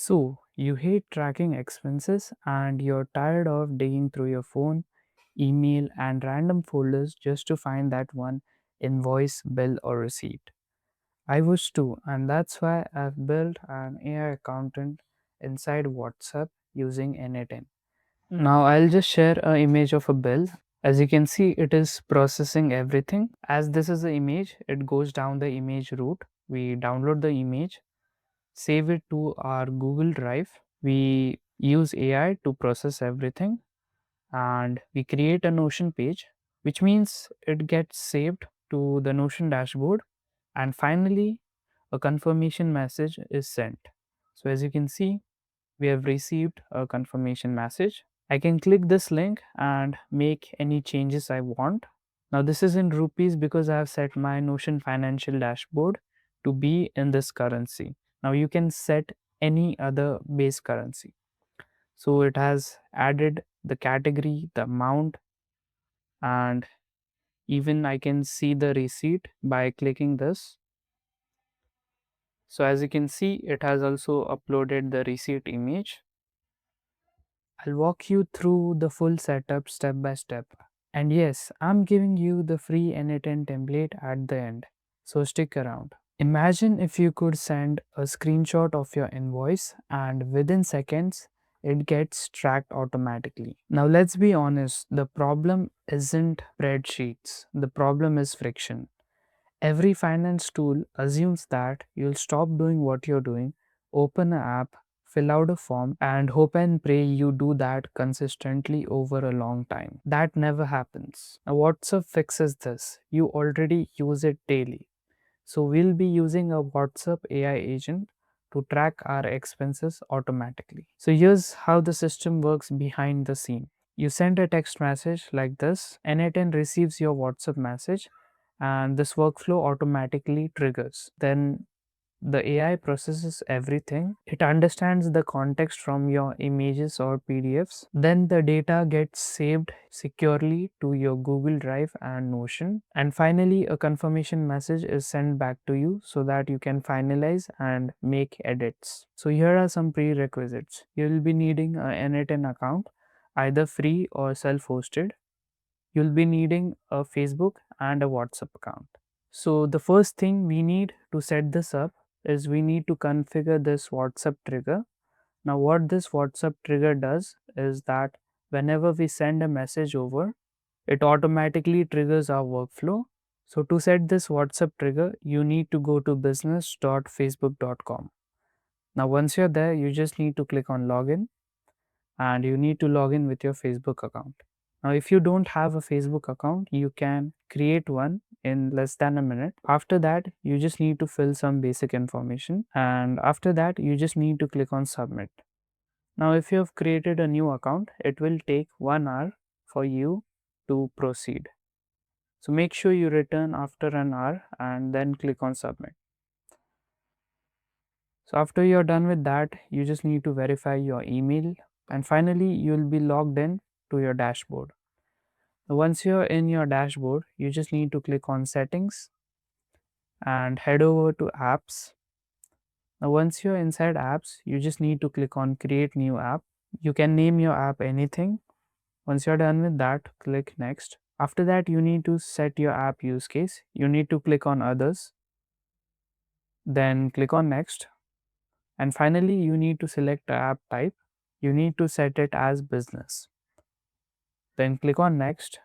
So, you hate tracking expenses and you're tired of digging through your phone, email, and random folders just to find that one invoice, bill, or receipt. I wish too, and that's why I've built an AI accountant inside WhatsApp using n8n. Now, I'll just share an image of a bill. As you can see, it is processing everything. As this is the image, it goes down the image route. We download the image, save it to our Google Drive. We use AI to process everything and we create a Notion page, which means it gets saved to the Notion dashboard. And finally, a confirmation message is sent. So, as you can see, we have received a confirmation message. I can click this link and make any changes I want. Now, this is in rupees because I have set my Notion financial dashboard to be in this currency. Now, you can set any other base currency. So, it has added the category, the amount, and even I can see the receipt by clicking this. So, as you can see, it has also uploaded the receipt image. I'll walk you through the full setup step by step. And yes, I'm giving you the free n8n template at the end, so stick around. Imagine if you could send a screenshot of your invoice and within seconds it gets tracked automatically. Now let's be honest, the problem isn't spreadsheets, the problem is friction. Every finance tool assumes that you'll stop doing what you're doing, open an app, fill out a form, and hope and pray you do that consistently over a long time. That never happens. Now, WhatsApp fixes this. You already use it daily. So, we'll be using a WhatsApp AI agent to track our expenses automatically. So, here's how the system works behind the scene. You send a text message like this, n8n receives your WhatsApp message, and this workflow automatically triggers. Then the AI processes everything. It understands the context from your images or PDFs. Then the data gets saved securely to your Google Drive and Notion. And finally, a confirmation message is sent back to you so that you can finalize and make edits. So here are some prerequisites. You will be needing an n8n account, either free or self-hosted. You'll be needing a Facebook and a WhatsApp account. So the first thing we need to set this up is we need to configure this WhatsApp trigger. Now what this WhatsApp trigger does is that whenever we send a message over, it automatically triggers our workflow. So to set this WhatsApp trigger, you need to go to business.facebook.com. Now once you're there, you just need to click on login and you need to log in with your Facebook account. Now, if you don't have a Facebook account, you can create one in less than a minute. After that, you just need to fill some basic information, and after that, you just need to click on submit. Now, if you have created a new account, it will take 1 hour for you to proceed. So, make sure you return after an hour and then click on submit. So, after you're done with that, you just need to verify your email, and finally, you'll be logged in to your dashboard. Once you're in your dashboard, you just need to click on settings and head over to apps. Now, once you're inside apps, you just need to click on create new app. You can name your app anything. Once you're done with that, click next. After that, you need to set your app use case. You need to click on others, then click on next. And finally, you need to select the app type. You need to set it as business. Then click on next.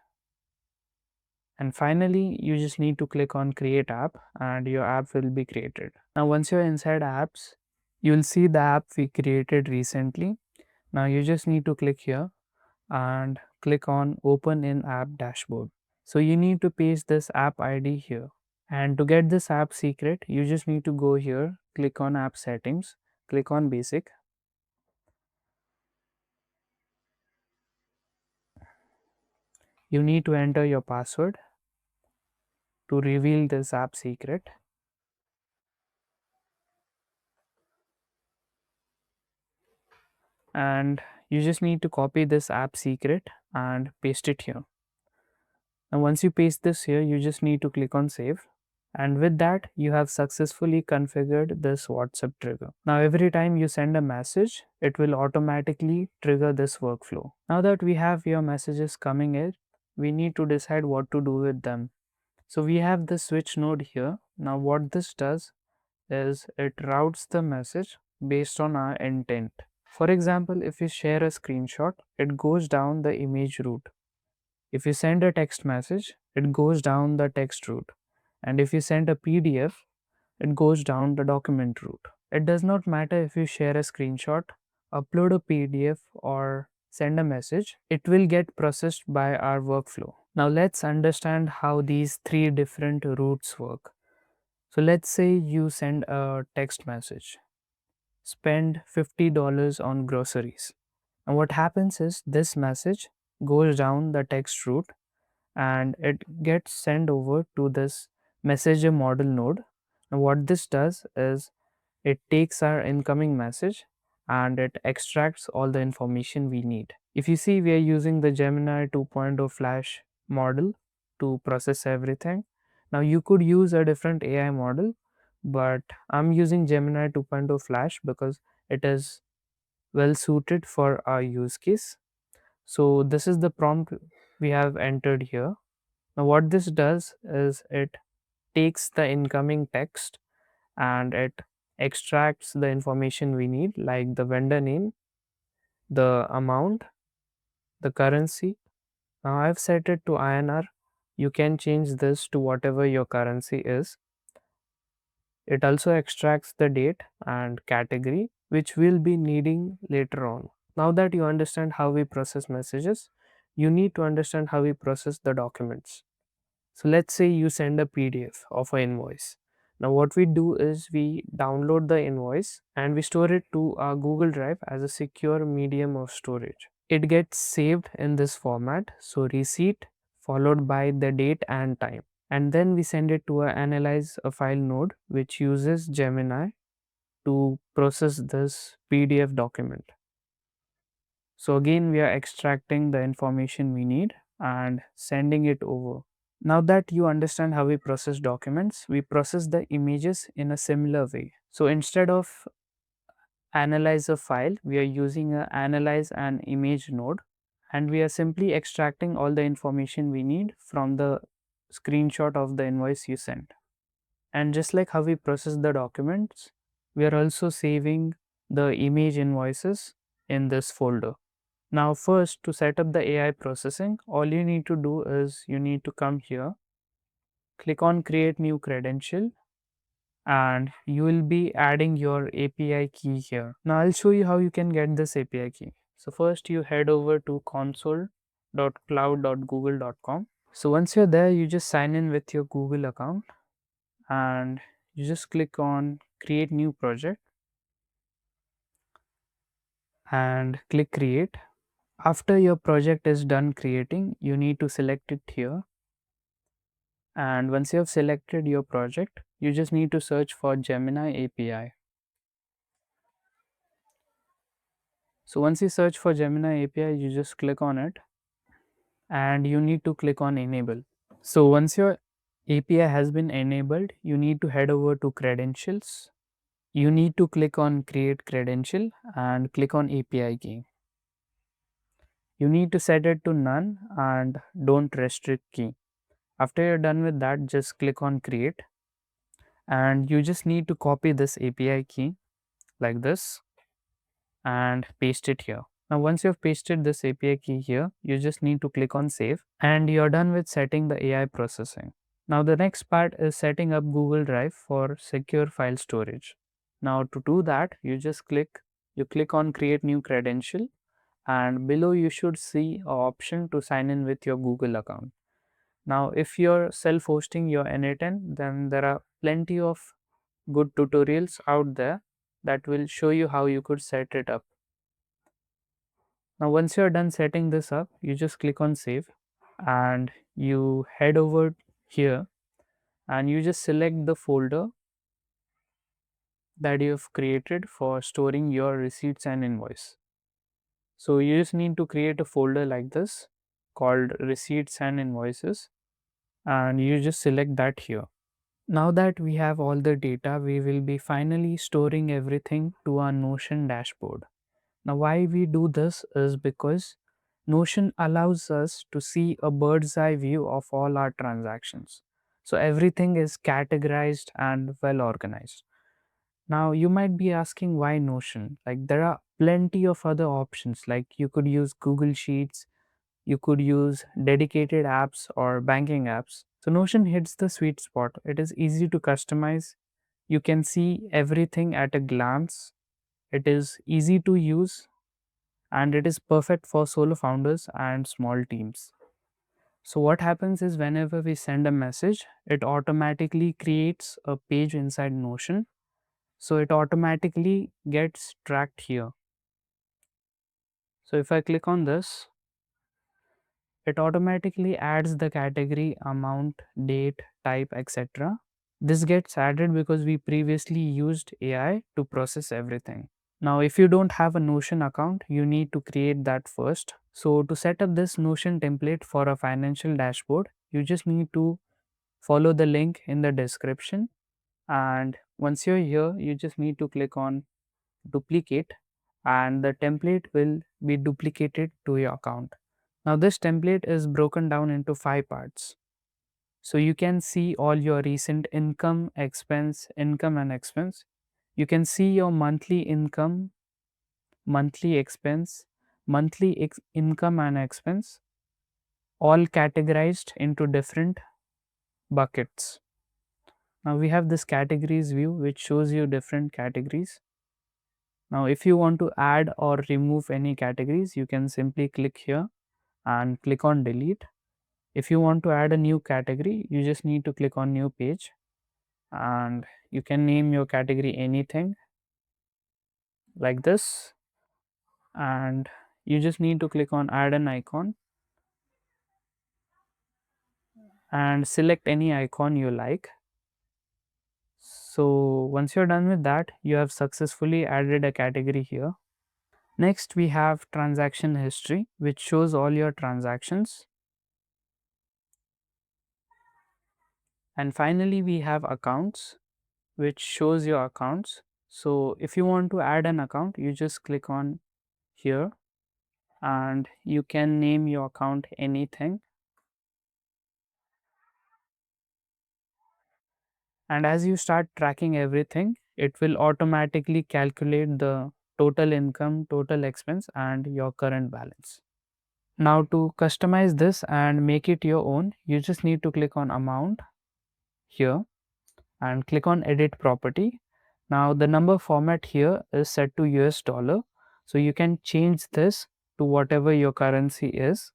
And finally, you just need to click on create app and your app will be created. Now, once you're inside apps, you'll see the app we created recently. Now, you just need to click here and click on open in app dashboard. So, you need to paste this app ID here. And to get this app secret, you just need to go here, click on app settings, click on basic. You need to enter your password to reveal this app secret. And you just need to copy this app secret and paste it here. Now once you paste this here, you just need to click on save. And with that, you have successfully configured this WhatsApp trigger. Now, every time you send a message, it will automatically trigger this workflow. Now that we have your messages coming in, we need to decide what to do with them. So we have the switch node here. Now what this does is it routes the message based on our intent. For example, if you share a screenshot, it goes down the image route. If you send a text message, it goes down the text route. And if you send a PDF, it goes down the document route. It does not matter if you share a screenshot, upload a PDF, or send a message, it will get processed by our workflow. Now let's understand how these three different routes work. So let's say you send a text message, spend $50 on groceries. And what happens is this message goes down the text route and it gets sent over to this messenger model node. And what this does is it takes our incoming message and it extracts all the information we need. If you see, we are using the Gemini 2.0 Flash model to process everything. Now, you could use a different AI model, but I'm using Gemini 2.0 Flash because it is well suited for our use case. So, this is the prompt we have entered here. Now, what this does is it takes the incoming text and it extracts the information we need, like the vendor name, the amount, the currency. Now I've set it to INR. You can change this to whatever your currency is. It also extracts the date and category, which we'll be needing later on. Now that you understand how we process messages, you need to understand how we process the documents. So let's say you send a PDF of an invoice. Now what we do is we download the invoice and we store it to our Google Drive as a secure medium of storage. It gets saved in this format, so receipt followed by the date and time. And then we send it to a analyze a file node which uses Gemini to process this PDF document. So again we are extracting the information we need and sending it over. Now that you understand how we process documents, we process the images in a similar way. So instead of analyze a file, we are using a analyze an image node and we are simply extracting all the information we need from the screenshot of the invoice you sent. And just like how we process the documents, we are also saving the image invoices in this folder. Now first, to set up the AI processing, all you need to do is you need to come here, click on create new credential, and you will be adding your API key here. Now I'll show you how you can get this API key. So first you head over to console.cloud.google.com. So once you're there, you just sign in with your Google account and you just click on create new project and click create. After your project is done creating, you need to select it here. And once you have selected your project, you just need to search for Gemini API. So once you search for Gemini API, you just click on it and you need to click on enable. So once your API has been enabled, you need to head over to credentials. You need to click on create credential and click on API key. You need to set it to none and don't restrict key. After you're done with that, just click on create and you just need to copy this API key like this and paste it here. Now once you've pasted this API key here, you just need to click on save and you're done with setting the AI processing. Now the next part is setting up Google Drive for secure file storage. Now to do that, you click on create new credential and below you should see an option to sign in with your Google account. Now if you're self-hosting your n8n, then there are plenty of good tutorials out there that will show you how you could set it up. Now once you're done setting this up, you just click on save and you head over here and you just select the folder that you've created for storing your receipts and invoice. So you just need to create a folder like this called receipts and invoices and you just select that here. Now that we have all the data, we will be finally storing everything to our Notion dashboard. Now, why we do this is because Notion allows us to see a bird's eye view of all our transactions. So, everything is categorized and well organized. Now, you might be asking why Notion? Like, there are plenty of other options, like you could use Google Sheets, you could use dedicated apps or banking apps. So, Notion hits the sweet spot. It is easy to customize. You can see everything at a glance. It is easy to use and it is perfect for solo founders and small teams. So, what happens is whenever we send a message, it automatically creates a page inside Notion. So, it automatically gets tracked here. So, if I click on this, it automatically adds the category, amount, date, type, etc. This gets added because we previously used AI to process everything. Now, if you don't have a Notion account, you need to create that first. So, to set up this Notion template for a financial dashboard, you just need to follow the link in the description. And once you're here, you just need to click on duplicate, and the template will be duplicated to your account. Now, this template is broken down into 5 parts. So, you can see all your recent income and expense. You can see your monthly income, monthly expense, income and expense, all categorized into different buckets. Now we have this categories view which shows you different categories. Now if you want to add or remove any categories, you can simply click here and click on delete. If you want to add a new category, you just need to click on new page and you can name your category anything like this, and you just need to click on add an icon and select any icon you like. So once you're done with that, you have successfully added a category here. Next, we have transaction history, which shows all your transactions. And finally, we have accounts, which shows your accounts. So if you want to add an account, you just click on here and you can name your account anything. And as you start tracking everything, it will automatically calculate the total income, total expense, and your current balance. Now to customize this and make it your own, you just need to click on amount here and click on edit property. Now the number format here is set to US dollar. So you can change this to whatever your currency is.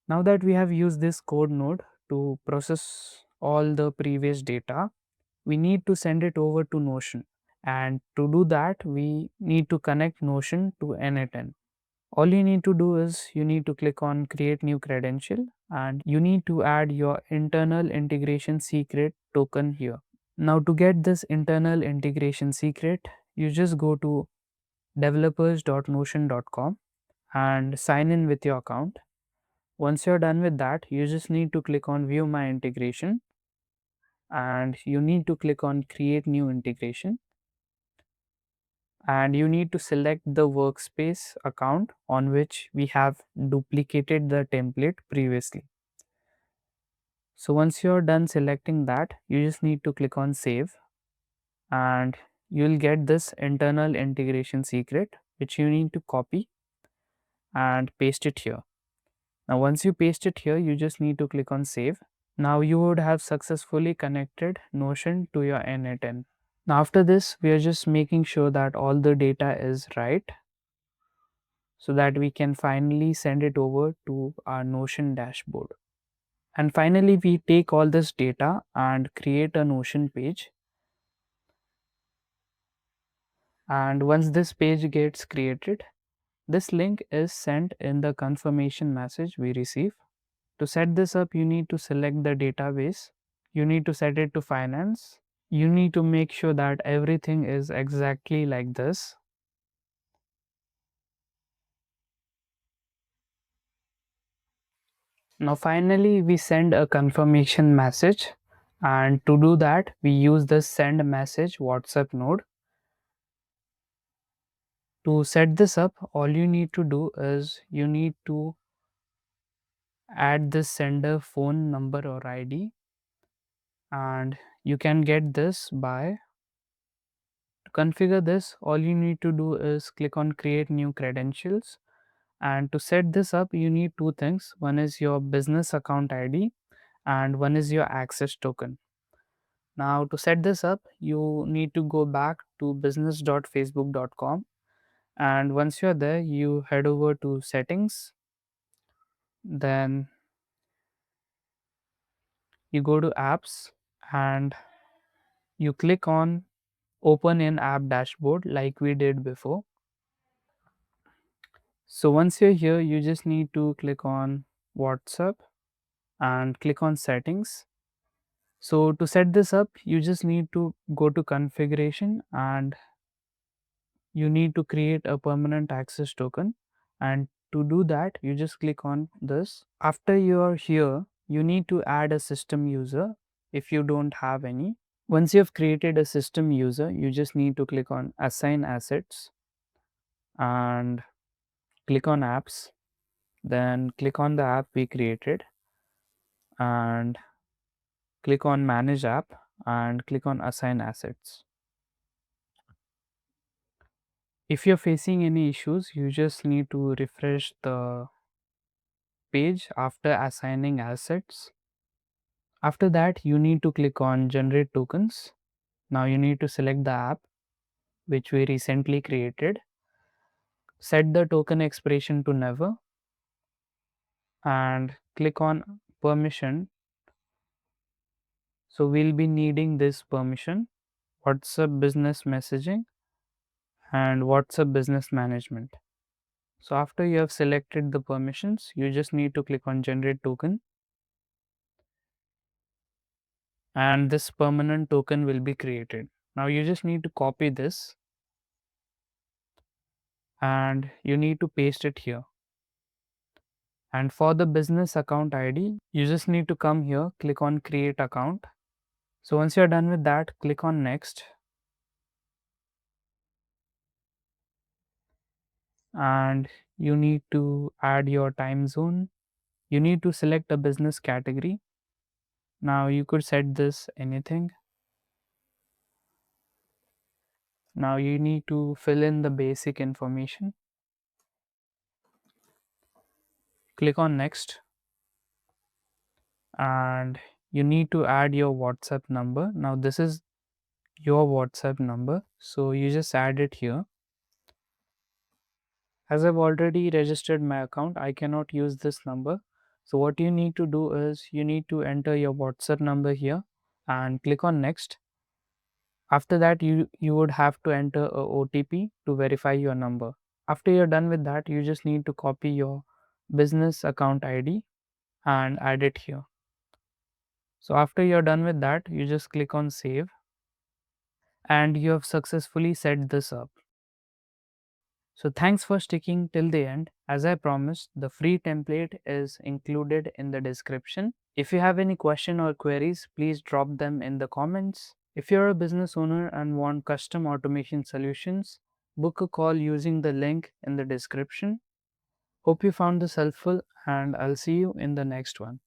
Now that we have used this code node to process all the previous data, we need to send it over to Notion. And to do that, we need to connect Notion to n8n. All you need to do is you need to click on create new credential and you need to add your internal integration secret token here. Now to get this internal integration secret, you just go to developers.notion.com and sign in with your account. Once you're done with that, you just need to click on view my integration and you need to click on create new integration and you need to select the workspace account on which we have duplicated the template previously. So once you're done selecting that, you just need to click on save and you'll get this internal integration secret which you need to copy and paste it here. Now once you paste it here, you just need to click on save. Now you would have successfully connected Notion to your n8n. Now after this, we are just making sure that all the data is right so that we can finally send it over to our Notion dashboard. And finally, we take all this data and create a Notion page. And once this page gets created, this link is sent in the confirmation message we receive. To set this up, you need to select the database. You need to set it to finance. You need to make sure that everything is exactly like this. Now finally, we send a confirmation message And to do that, we use the send message WhatsApp node. To set this up, all you need to do is you need to add this sender phone number or ID, and you can get this by to configure this. All you need to do is click on create new credentials, and to set this up you need two things. One is your business account ID and one is your access token. Now to set this up you need to go back to business.facebook.com, and once you're there you head over to settings, then you go to apps and you click on open in app dashboard like we did before. So once you're here you just need to click on WhatsApp and click on settings. So to set this up you just need to go to configuration and you need to create a permanent access token, and to do that you just click on this. After you are here you need to add a system user if you don't have any. Once you have created a system user you just need to click on assign assets and click on apps, then click on the app we created and click on manage app and click on assign assets. If you're facing any issues you just need to refresh the page after assigning assets. After that you need to click on generate tokens. Now you need to select the app which we recently created, set the token expiration to never and click on permission. So we'll be needing this permission, WhatsApp business messaging and WhatsApp business management. So after you have selected the permissions you just need to click on generate token, and this permanent token will be created. Now you just need to copy this and you need to paste it here. And for the business account ID you just need to come here, click on create account. So once you're done with that click on next, and you need to add your time zone. You need to select a business category. Now you could set this anything. Now you need to fill in the basic information. Click on next and you need to add your WhatsApp number. Now this is your WhatsApp number, so you just add it here. As I've already registered my account I cannot use this number, so what you need to do is you need to enter your WhatsApp number here and click on next. After that you would have to enter a OTP to verify your number. After you're done with that you just need to copy your business account ID and add it here. So after you're done with that you just click on save, and you have successfully set this up. So thanks for sticking till the end. As I promised, the free template is included in the description. If you have any question or queries, please drop them in the comments. If you're a business owner and want custom automation solutions, book a call using the link in the description. Hope you found this helpful and I'll see you in the next one.